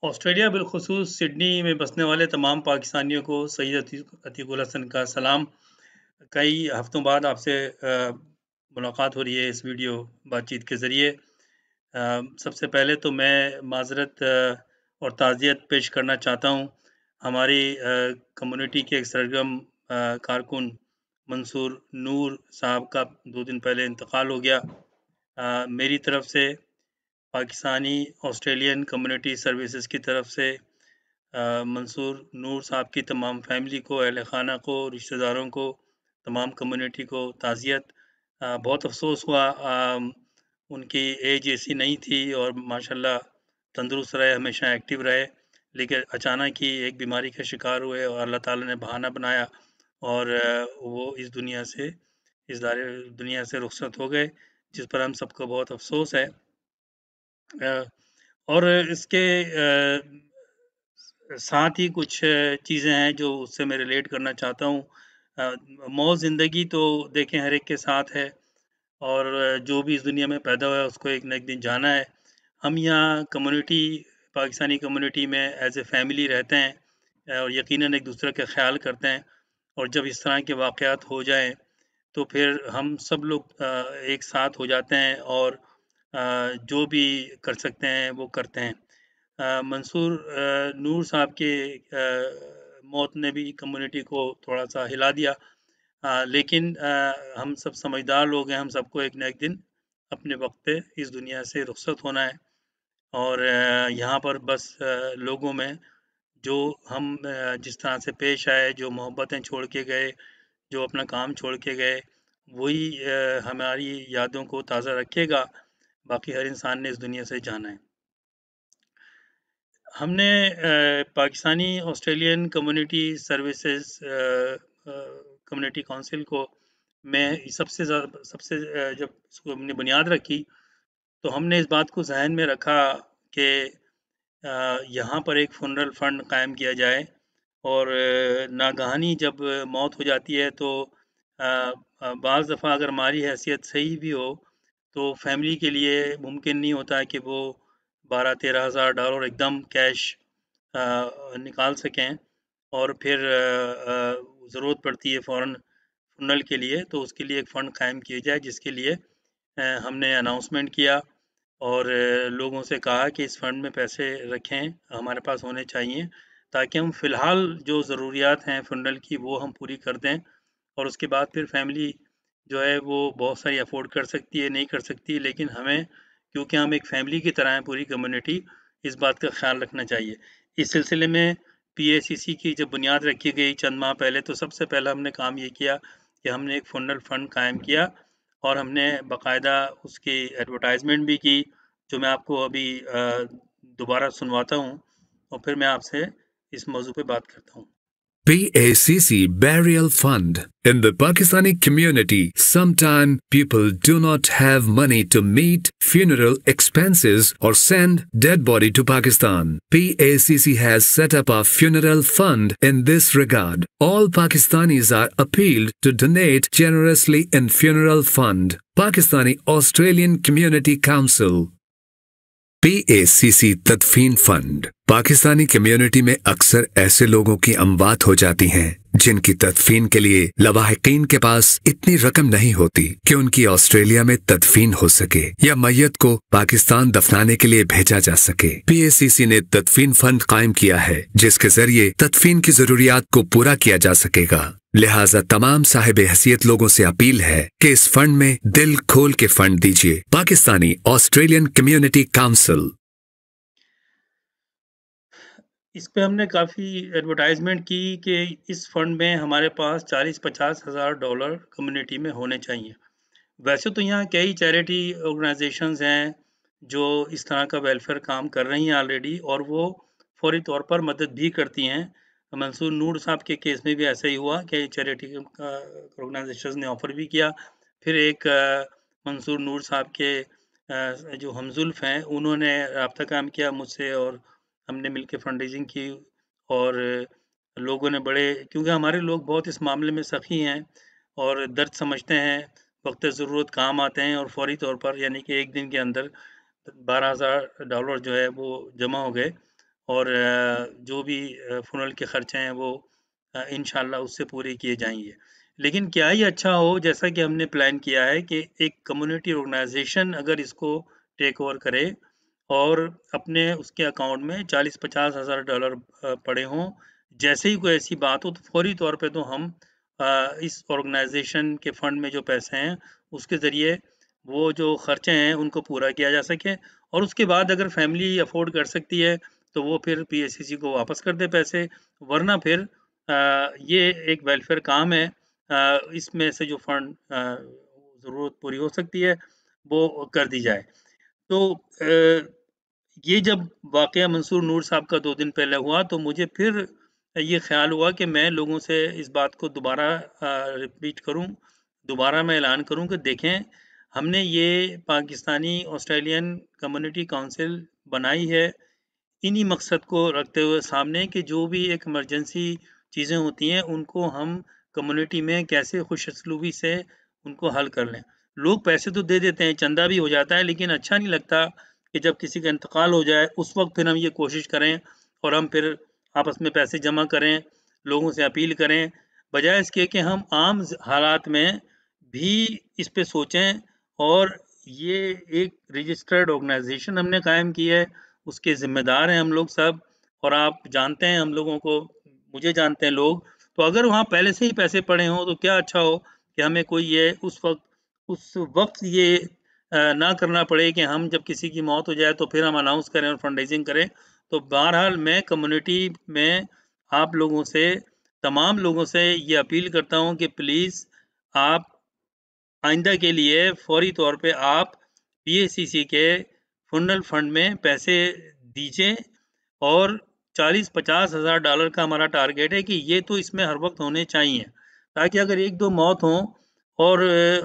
Australia बिलख़ुसूस Sydney में बसने वाले तमाम पाकिस्तानियों को सैयद अतीकुल हसन का सलाम। कई हफ़्तों बाद आपसे मुलाकात हो रही है इस वीडियो बातचीत के ज़रिए। सबसे पहले तो मैं माज़रत और ताज़ियत पेश करना चाहता हूँ। हमारी कम्युनिटी के एक सरगर्म कारकुन मंसूर नूर साहब का 2 दिन पहले इंतकाल हो गया। मेरी तरफ से पाकिस्तानी ऑस्ट्रेलियन कम्युनिटी सर्विसेज़ की तरफ से मंसूर नूर साहब की तमाम फैमिली को, अहल खाना को, रिश्तेदारों को, तमाम कम्युनिटी को ताज़ियत। बहुत अफ़सोस हुआ, उनकी एज ऐसी नहीं थी और माशाल्लाह तंदुरुस्त रहे, हमेशा एक्टिव रहे। लेकिन अचानक ही एक बीमारी का शिकार हुए और अल्लाह ताला ने बहाना बनाया और वो इस दुनिया से रुखसत हो गए, जिस पर हम सबको बहुत अफ़सोस है। अ, और इसके साथ ही कुछ चीज़ें हैं जो उससे मैं रिलेट करना चाहता हूँ। मौत ज़िंदगी तो देखें हर एक के साथ है और जो भी इस दुनिया में पैदा हुआ है उसको एक न एक दिन जाना है। हम यहाँ पाकिस्तानी कम्युनिटी में एज़ ए फैमिली रहते हैं और यकीनन एक दूसरे का ख़्याल करते हैं और जब इस तरह के वाक़यात हो जाएँ तो फिर हम सब लोग एक साथ हो जाते हैं और जो भी कर सकते हैं वो करते हैं। मंसूर नूर साहब के मौत ने भी कम्युनिटी को थोड़ा-सा हिला दिया। लेकिन हम सब समझदार लोग हैं, हम सबको एक न एक दिन अपने वक़्त पे इस दुनिया से रुखसत होना है और यहाँ पर बस लोगों में जो हम जिस तरह से पेश आए, जो मोहब्बतें छोड़ के गए, जो अपना काम छोड़ के गए, वही हमारी यादों को ताज़ा रखेगा। बाकी हर इंसान ने इस दुनिया से जाना है। हमने Pakistani Australian community services community council को मैं सबसे जब इसको हमने बुनियाद रखी, तो हमने इस बात को ज़हन में रखा कि यहाँ पर एक फ़ुनरल फ़ंड कायम किया जाए और नागहानी जब मौत हो जाती है तो बाज़ दफ़ा अगर हमारी हैसियत सही भी हो, तो फैमिली के लिए मुमकिन नहीं होता है कि वो 12-13 हज़ार डॉलर एकदम कैश निकाल सकें और फिर ज़रूरत पड़ती है फ़ौरन फ़ुनरल के लिए, तो उसके लिए एक फ़ंड कायम किया जाए जिसके लिए हमने अनाउंसमेंट किया और लोगों से कहा कि इस फ़ंड में पैसे रखें, हमारे पास होने चाहिए ताकि हम फ़िलहाल जो ज़रूरियात हैं फ़ुनरल की वो हम पूरी कर दें और उसके बाद फिर फैमिली जो है वो बहुत सारी अफ़ोर्ड कर सकती है, नहीं कर सकती, लेकिन हमें क्योंकि हम एक फैमिली की तरह हैं पूरी कम्युनिटी, इस बात का ख़्याल रखना चाहिए। इस सिलसिले में पीएसीसी की जब बुनियाद रखी गई चंद माह पहले, तो सबसे पहला हमने काम ये किया कि हमने एक फ़ुनरल फ़ंड कायम किया और हमने बाकायदा उसकी एडवर्टाइज़मेंट भी की, जो मैं आपको अभी दोबारा सुनवाता हूँ और फिर मैं आपसे इस मौज़ू पे बात करता हूँ। PACC Burial Fund. In the Pakistani community, sometimes people do not have money to meet funeral expenses or send dead body to Pakistan. PACC has set up a funeral fund in this regard. All Pakistanis are appealed to donate generously in funeral fund. Pakistani Australian Community Council. PACC तदफीन fund. Pakistani community में अक्सर ऐसे लोगों की अमवात हो जाती हैं जिनकी तदफीन के लिए लवाहिकीन के पास इतनी रकम नहीं होती कि उनकी ऑस्ट्रेलिया में तदफीन हो सके या मैयत को पाकिस्तान दफनाने के लिए भेजा जा सके। PACC ने तदफीन फंड कायम किया है जिसके जरिए तदफीन की जरूरियात को पूरा किया जा सकेगा। लिहाजा तमाम साहिब हैसियत लोगों से अपील है कि इस फंड में दिल खोल के फंड दीजिए। Pakistani Australian community council. इस पे हमने काफ़ी एडवर्टाइज़मेंट की कि इस फंड में हमारे पास 40-50 हज़ार डॉलर कम्युनिटी में होने चाहिए। वैसे तो यहाँ कई चैरिटी ऑर्गेनाइजेशंस हैं जो इस तरह का वेलफेयर काम कर रही हैं ऑलरेडी और वो फौरी तौर पर मदद भी करती हैं। मंसूर नूर साहब के केस में भी ऐसा ही हुआ कि चैरिटी ऑर्गेनाइजेशंस ने ऑफ़र भी किया। फिर एक मंसूर नूर साहब के जो हमज़ुल्फ़ हैं उन्होंने राब्ता कायम किया मुझसे और हमने मिलके फंड रेज़िंग की और लोगों ने बड़े, क्योंकि हमारे लोग बहुत इस मामले में सख़ी हैं और दर्द समझते हैं, वक़्त ज़रूरत काम आते हैं और फ़ौरी तौर पर यानी कि 1 दिन के अंदर $12,000 जो है वो जमा हो गए और जो भी फ़ुनरल के खर्चे हैं वो इंशाअल्लाह उससे पूरे किए जाएँगे। लेकिन क्या ही अच्छा हो, जैसा कि हमने प्लान किया है कि एक कम्युनिटी ऑर्गेनाइज़ेशन अगर इसको टेक ओवर करे और अपने उसके अकाउंट में 40-50 हज़ार डॉलर पड़े हों। जैसे ही कोई ऐसी बात हो तो फ़ौरी तौर पे तो हम इस ऑर्गेनाइज़ेशन के फंड में जो पैसे हैं उसके ज़रिए वो जो खर्चे हैं उनको पूरा किया जा सके, और उसके बाद अगर फैमिली अफ़ोर्ड कर सकती है तो वो फिर पीएससीसी को वापस कर दे पैसे, वरना फिर ये एक वेलफेयर काम है। इसमें से जो फंड ज़रूरत पूरी हो सकती है वो कर दी जाए। तो ये जब वाक़या मंसूर नूर साहब का 2 दिन पहले हुआ तो मुझे फिर ये ख़्याल हुआ कि मैं लोगों से इस बात को दोबारा रिपीट करूँ, दोबारा मैं ऐलान करूँ कि देखें, हमने ये पाकिस्तानी ऑस्ट्रेलियन कम्युनिटी काउंसिल बनाई है इन्हीं मकसद को रखते हुए सामने कि जो भी एक इमरजेंसी चीज़ें होती हैं, उनको हम कम्युनिटी में कैसे खुशउसलूबी से उनको हल कर लें। लोग पैसे तो दे देते हैं, चंदा भी हो जाता है, लेकिन अच्छा नहीं लगता कि जब किसी का इंतकाल हो जाए, उस वक़्त फिर हम ये कोशिश करें और हम फिर आपस में पैसे जमा करें, लोगों से अपील करें। बजाय इसके कि हम आम हालात में भी इस पे सोचें, और ये एक रजिस्टर्ड ऑर्गेनाइज़ेशन हमने कायम की है, उसके ज़िम्मेदार हैं हम लोग सब, और आप जानते हैं हम लोगों को, मुझे जानते हैं लोग, तो अगर वहाँ पहले से ही पैसे पड़े हों तो क्या अच्छा हो कि हमें कोई ये उस वक़्त ये ना करना पड़े कि हम जब किसी की मौत हो जाए तो फिर हम अनाउंस करें और फंड-रेज़िंग करें। तो बहरहाल मैं कम्युनिटी में आप लोगों से, तमाम लोगों से ये अपील करता हूँ कि प्लीज़ आप आइंदा के लिए फ़ौरी तौर पे आप पीएसीसी के फ़ुनरल फंड में पैसे दीजिए, और 40-50 हज़ार डॉलर का हमारा टारगेट है कि ये तो इसमें हर वक़्त होने चाहिए, ताकि अगर 1-2 मौत हों और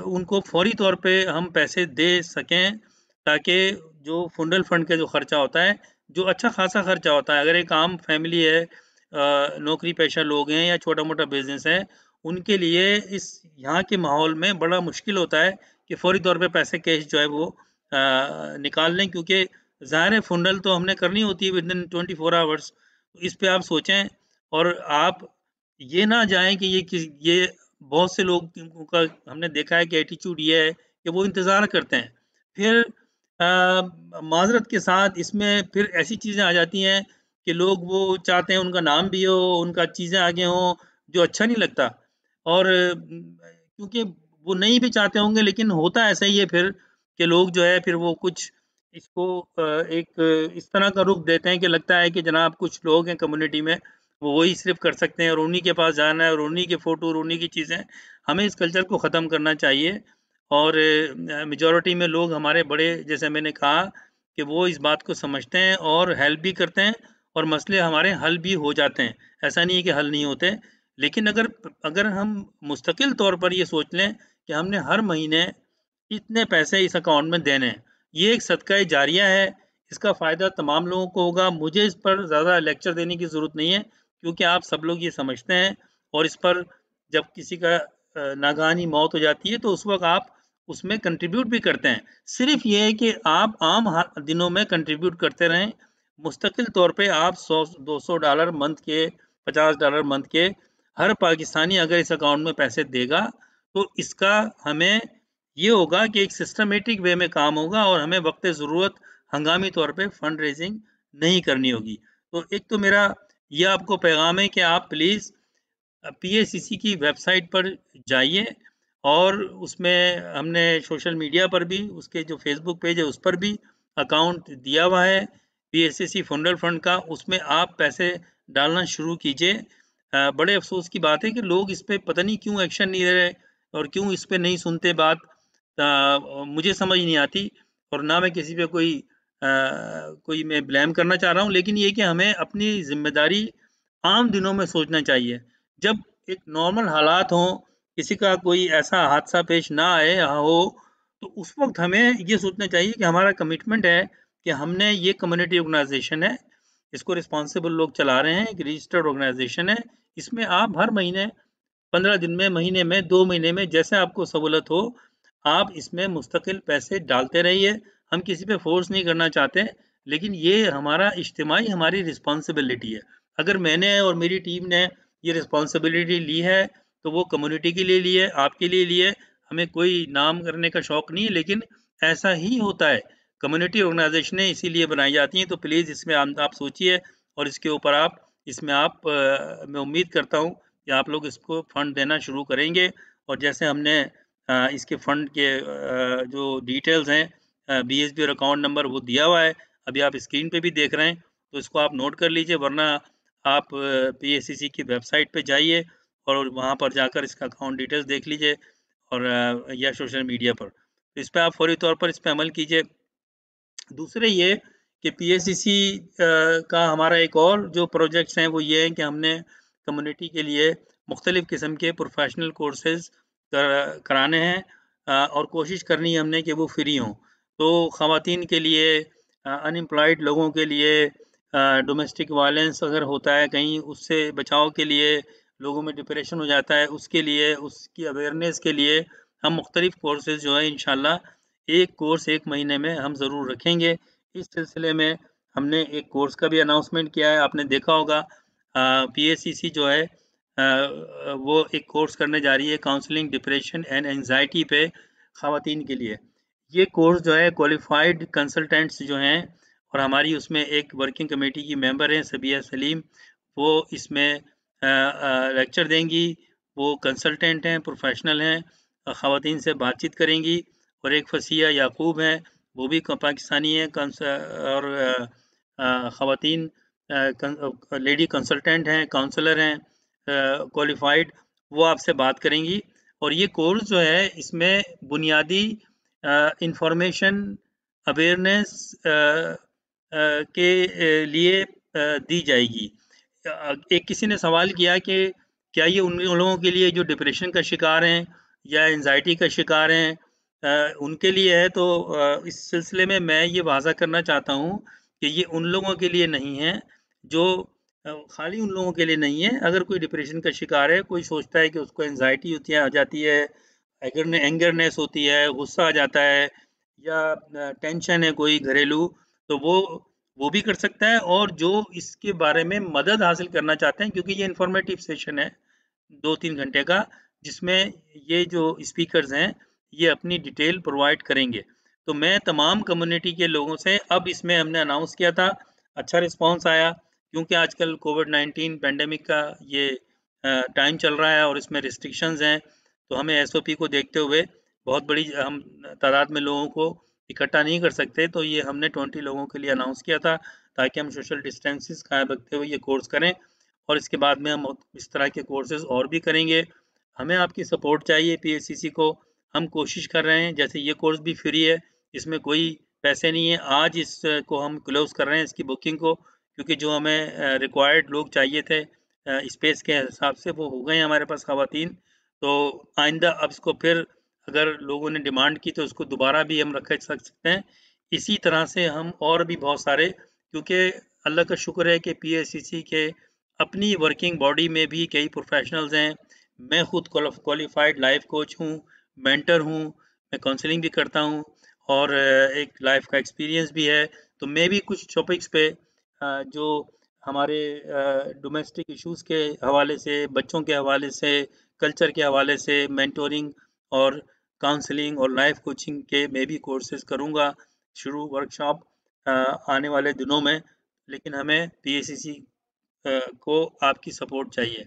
उनको फ़ौरी तौर पे हम पैसे दे सकें, ताकि जो फ़ुनरल फंड का जो खर्चा होता है, जो अच्छा खासा खर्चा होता है, अगर एक आम फैमिली है, नौकरी पेशा लोग हैं या छोटा-मोटा बिज़नेस है, उनके लिए इस यहाँ के माहौल में बड़ा मुश्किल होता है कि फ़ौरी तौर पे पैसे कैश जो है वो निकाल लें, क्योंकि ज़ाहिर है फ़ुनरल तो हमने करनी होती है विदिन 24 आवर्स। इस पे आप सोचें, और आप ये ना जाएँ कि ये बहुत से लोग का हमने देखा है कि एटीट्यूड ये है कि वो इंतज़ार करते हैं। फिर माज़रत के साथ इसमें फिर ऐसी चीज़ें आ जाती हैं कि लोग वो चाहते हैं उनका नाम भी हो, उनका चीज़ें आगे हों, जो अच्छा नहीं लगता। और क्योंकि वो नहीं भी चाहते होंगे, लेकिन होता ऐसा ही है फिर कि लोग जो है फिर वो कुछ इसको एक इस तरह का रुख देते हैं कि लगता है कि जनाब कुछ लोग हैं कम्युनिटी में, वो वही सिर्फ़ कर सकते हैं और उन्हीं के पास जाना है और उन्हीं के फ़ोटो और उन्हीं की चीज़ें। हमें इस कल्चर को ख़त्म करना चाहिए, और मेजॉरिटी में लोग हमारे बड़े, जैसे मैंने कहा, कि वो इस बात को समझते हैं और हेल्प भी करते हैं, और मसले हमारे हल भी हो जाते हैं। ऐसा नहीं है कि हल नहीं होते, लेकिन अगर अगर हम मुस्तकिल तौर पर ये सोच लें कि हमने हर महीने इतने पैसे इस अकाउंट में देने हैं, ये एक सदका जारिया है, इसका फ़ायदा तमाम लोगों को होगा। मुझे इस पर ज़्यादा लेक्चर देने की ज़रूरत नहीं है, क्योंकि आप सब लोग ये समझते हैं, और इस पर जब किसी का नागहानी मौत हो जाती है तो उस वक़्त आप उसमें कंट्रीब्यूट भी करते हैं। सिर्फ़ ये है कि आप आम दिनों में कंट्रीब्यूट करते रहें। मुस्तकिल तौर पे आप 100-200 डॉलर मंथ के, 50 डॉलर मंथ के, हर पाकिस्तानी अगर इस अकाउंट में पैसे देगा, तो इसका हमें ये होगा कि एक सिस्टमैटिक वे में काम होगा और हमें वक़्त ज़रूरत हंगामी तौर पे फंड रेज़िंग नहीं करनी होगी। तो एक तो मेरा ये आपको पैगाम है कि आप प्लीज़ पीएसीसी की वेबसाइट पर जाइए, और उसमें हमने सोशल मीडिया पर भी, उसके जो फ़ेसबुक पेज है उस पर भी अकाउंट दिया हुआ है पीएसीसी फ़ुनरल फंड का, उसमें आप पैसे डालना शुरू कीजिए। बड़े अफ़सोस की बात है कि लोग इस पे पता नहीं क्यों एक्शन नहीं ले रहे और क्यों इस पे नहीं सुनते बात। मुझे समझ नहीं आती, और ना मैं किसी पे कोई मैं ब्लेम करना चाह रहा हूँ, लेकिन ये कि हमें अपनी ज़िम्मेदारी आम दिनों में सोचना चाहिए। जब एक नॉर्मल हालात हों, किसी का कोई ऐसा हादसा पेश ना आए या हो, तो उस वक़्त हमें ये सोचना चाहिए कि हमारा कमिटमेंट है कि हमने ये कम्युनिटी ऑर्गेनाइज़ेशन है, इसको रिस्पॉन्सिबल लोग चला रहे हैं, एक रजिस्टर्ड ऑर्गेनाइज़ेशन है। इसमें आप हर महीने, 15 दिन में, महीने में, 2 महीने में, जैसे आपको सहूलत हो, आप इसमें मुस्तकिल पैसे डालते रहिए। हम किसी पे फ़ोर्स नहीं करना चाहते, लेकिन ये हमारा इज्तिमाई हमारी रिस्पॉन्सिबिलिटी है। अगर मैंने और मेरी टीम ने ये रिस्पॉन्सिबिलिटी ली है, तो वो कम्युनिटी के लिए ली है, आपके लिए ली है। हमें कोई नाम करने का शौक नहीं है, लेकिन ऐसा ही होता है। कम्युनिटी ऑर्गेनाइज़ेशनें इसीलिए बनाई जाती हैं, तो प्लीज़ इसमें आप सोचिए और इसके ऊपर इसमें मैं उम्मीद करता हूँ कि आप लोग इसको फंड देना शुरू करेंगे। और जैसे हमने इसके फंड के जो डिटेल्स हैं, बीएसपी और अकाउंट नंबर वो दिया हुआ है, अभी आप स्क्रीन पे भी देख रहे हैं, तो इसको आप नोट कर लीजिए, वरना आप पीएसीसी की वेबसाइट पे जाइए और वहाँ पर जाकर इसका अकाउंट डिटेल्स देख लीजिए, और या सोशल मीडिया पर। तो इस पे आप फौरी तौर पर इस पे अमल कीजिए। दूसरे ये कि पीएसीसी का हमारा एक और जो प्रोजेक्ट्स हैं वो ये हैं कि हमने कम्युनिटी के लिए मुख्तलिफ़ किस्म के प्रोफेशनल कोर्सेज़ कराने हैं, और कोशिश करनी है हमने कि वो फ्री हों। तो ख़वातीन के लिए, अनएम्प्लॉयड लोगों के लिए, डोमेस्टिक वायलेंस अगर होता है कहीं, उससे बचाव के लिए, लोगों में डिप्रेशन हो जाता है उसके लिए, उसकी अवेयरनेस के लिए हम मुख्तलिफ़ कोर्सेज़ जो है इंशाअल्लाह एक कोर्स 1 महीने में हम ज़रूर रखेंगे। इस सिलसिले में हमने एक कोर्स का भी अनाउंसमेंट किया है, आपने देखा होगा। पीएसीसी जो है वो एक कोर्स करने जा रही है काउंसलिंग डिप्रेशन एंड एंग्जायटी पे ख़वातीन के लिए। ये कोर्स जो है क्वालिफ़ाइड कंसल्टेंट्स जो हैं, और हमारी उसमें एक वर्किंग कमेटी की मेंबर हैं सबिया सलीम, वो इसमें लेक्चर देंगी। वो कंसल्टेंट हैं, प्रोफ़ेशनल हैं, ख़वातीन से बातचीत करेंगी। और एक फसिया याकूब हैं, वो भी पाकिस्तानी हैं, और ख़वातीन लेडी कंसल्टेंट हैं, काउंसलर हैं, क्वालिफ़ाइड, वो आपसे बात करेंगी। और ये कोर्स जो है इसमें बुनियादी इंफॉर्मेशन अवेयरनेस के लिए दी जाएगी। एक किसी ने सवाल किया कि क्या ये उन लोगों के लिए जो डिप्रेशन का शिकार हैं या एंजाइटी का शिकार हैं, उनके लिए है? तो इस सिलसिले में मैं ये वाज़ा करना चाहता हूँ कि ये उन लोगों के लिए नहीं है, जो खाली उन लोगों के लिए नहीं है। अगर कोई डिप्रेशन का शिकार है, कोई सोचता है कि उसको एंजाइटी आ जाती है, एंगरनेस होती है, गुस्सा आ जाता है, या टेंशन है कोई घरेलू, तो वो भी कर सकता है। और जो इसके बारे में मदद हासिल करना चाहते हैं, क्योंकि ये इन्फॉर्मेटिव सेशन है 2-3 घंटे का, जिसमें ये जो स्पीकर्स हैं, ये अपनी डिटेल प्रोवाइड करेंगे। तो मैं तमाम कम्युनिटी के लोगों से, अब इसमें हमने अनाउंस किया था, अच्छा रिस्पॉन्स आया, क्योंकि आजकल कोविड-19 पैंडेमिक का ये टाइम चल रहा है और इसमें रिस्ट्रिक्शंस हैं, तो हमें एसओपी को देखते हुए बहुत बड़ी हम तादाद में लोगों को इकट्ठा नहीं कर सकते, तो ये हमने 20 लोगों के लिए अनाउंस किया था, ताकि हम सोशल डिस्टेंसेस कायम रखते हुए ये कोर्स करें। और इसके बाद में हम इस तरह के कोर्सेज़ और भी करेंगे। हमें आपकी सपोर्ट चाहिए पीएसीसी को, हम कोशिश कर रहे हैं, जैसे ये कोर्स भी फ्री है, इसमें कोई पैसे नहीं है। आज इसको हम क्लोज़ कर रहे हैं, इसकी बुकिंग को, क्योंकि जो हमें रिक्वायर्ड लोग चाहिए थे स्पेस के हिसाब से, वो हो गए हैं हमारे पास ख़वातीन। तो आइंदा अब इसको फिर अगर लोगों ने डिमांड की तो उसको दोबारा भी हम रख सकते हैं। इसी तरह से हम और भी बहुत सारे, क्योंकि अल्लाह का शुक्र है कि पीएसीसी के अपनी वर्किंग बॉडी में भी कई प्रोफेशनल्स हैं। मैं खुद क्वालिफाइड लाइफ कोच हूँ, मेंटर हूँ, मैं काउंसलिंग भी करता हूँ, और एक लाइफ का एक्सपीरियंस भी है। तो मैं भी कुछ टॉपिक्स पे जो हमारे डोमेस्टिक इश्यूज़ के हवाले से, बच्चों के हवाले से, कल्चर के हवाले से, मेंटोरिंग और काउंसलिंग और लाइफ कोचिंग के मैं भी कोर्सेज़ करूँगा शुरू, वर्कशॉप आने वाले दिनों में। लेकिन हमें पीएसीसी को आपकी सपोर्ट चाहिए।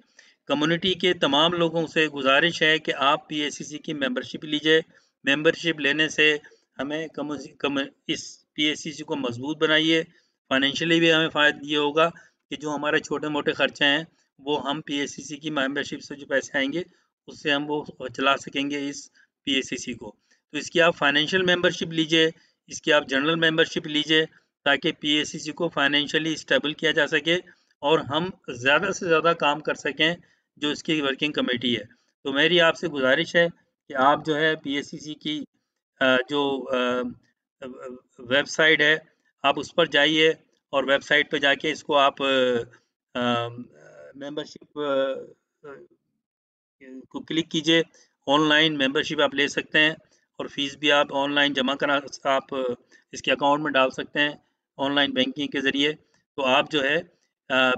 कम्युनिटी के तमाम लोगों से गुज़ारिश है कि आप पीएसीसी की मेंबरशिप लीजिए। मेंबरशिप लेने से हमें इस पीएसीसी को मज़बूत बनाइए। फाइनेंशियली भी हमें फ़ायदा ये होगा कि जो हमारे छोटे-मोटे खर्चे हैं, वो हम पीएसीसी की मेंबरशिप से जो पैसे आएँगे, उससे हम वो चला सकेंगे इस पीएसीसी को। तो इसकी आप फाइनेंशियल मेंबरशिप लीजिए, इसकी आप जनरल मेंबरशिप लीजिए, ताकि पीएसीसी को फाइनेंशियली स्टेबल किया जा सके और हम ज़्यादा से ज़्यादा काम कर सकें, जो इसकी वर्किंग कमेटी है। तो मेरी आपसे गुज़ारिश है कि आप जो है पीएसीसी की जो वेबसाइट है, आप उस पर जाइए और वेबसाइट पे जाके इसको आप मेंबरशिप को क्लिक कीजिए। ऑनलाइन मेंबरशिप आप ले सकते हैं और फ़ीस भी आप ऑनलाइन जमा करा, आप इसके अकाउंट में डाल सकते हैं ऑनलाइन बैंकिंग के ज़रिए। तो आप जो है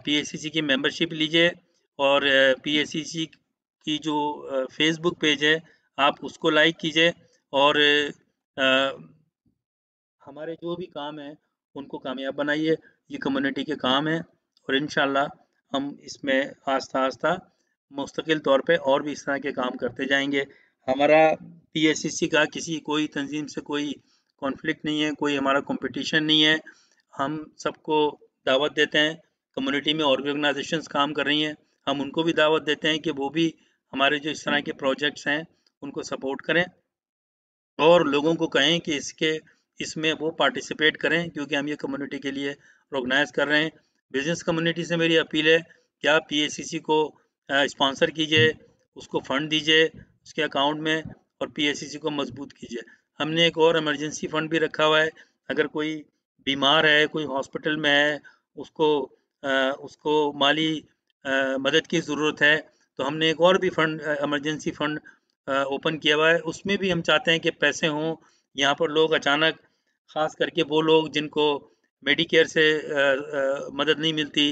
पीएसीसी की मेंबरशिप लीजिए और पीएसीसी की जो फेसबुक पेज है आप उसको लाइक कीजिए और हमारे जो भी काम हैं उनको कामयाब बनाइए। ये कम्युनिटी के काम हैं और इंशाल्लाह हम इसमें आस्ता-आस्ता मुस्तकिल तौर पे और भी इस तरह के काम करते जाएँगे। हमारा पीएसीसी का किसी कोई तंज़ीम से कोई कॉन्फ्लिक्ट नहीं है, कोई हमारा कॉम्पिटिशन नहीं है। हम सबको दावत देते हैं, कम्युनिटी में और भी ऑर्गेनाइज़ेशंस काम कर रही हैं, हम उनको भी दावत देते हैं कि वो भी हमारे जो इस तरह के प्रोजेक्ट्स हैं, उनको सपोर्ट करें और लोगों को कहें कि इसमें वो पार्टिसिपेट करें क्योंकि हम ये कम्युनिटी के लिए ऑर्गेनाइज़ कर रहे हैं। बिज़नेस कम्युनिटी से मेरी अपील है कि आप पीएसीसी को स्पॉन्सर कीजिए, उसको फंड दीजिए उसके अकाउंट में और पीएसीसी को मजबूत कीजिए। हमने एक और इमरजेंसी फंड भी रखा हुआ है, अगर कोई बीमार है, कोई हॉस्पिटल में है, उसको माली मदद की ज़रूरत है, तो हमने एक और भी फंड इमरजेंसी फंड ओपन किया हुआ है। उसमें भी हम चाहते हैं कि पैसे हों, यहाँ पर लोग अचानक ख़ास करके वो लोग जिनको मेडिकेयर से मदद नहीं मिलती,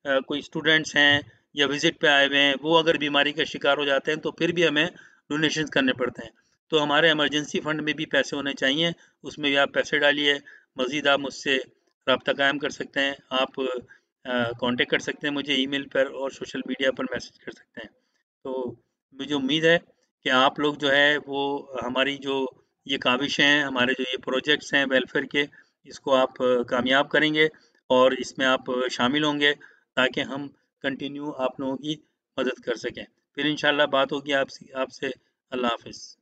कोई स्टूडेंट्स हैं या विज़िट पे आए हुए हैं, वो अगर बीमारी का शिकार हो जाते हैं तो फिर भी हमें डोनेशंस करने पड़ते हैं। तो हमारे इमरजेंसी फंड में भी पैसे होने चाहिए, उसमें भी आप पैसे डालिए। मज़ीद आप मुझसे राब्ता कायम कर सकते हैं, आप कॉन्टैक्ट कर सकते हैं मुझे ईमेल पर और सोशल मीडिया पर मैसेज कर सकते हैं। तो मुझे उम्मीद है कि आप लोग जो है वो हमारी जो ये काविशें हैं, हमारे जो ये प्रोजेक्ट्स हैं वेलफेयर के, इसको आप कामयाब करेंगे और इसमें आप शामिल होंगे ताकि हम कंटिन्यू आप लोगों की मदद कर सकें। फिर इंशाल्लाह बात होगी आपसे आपसे। अल्लाह हाफ़िज़।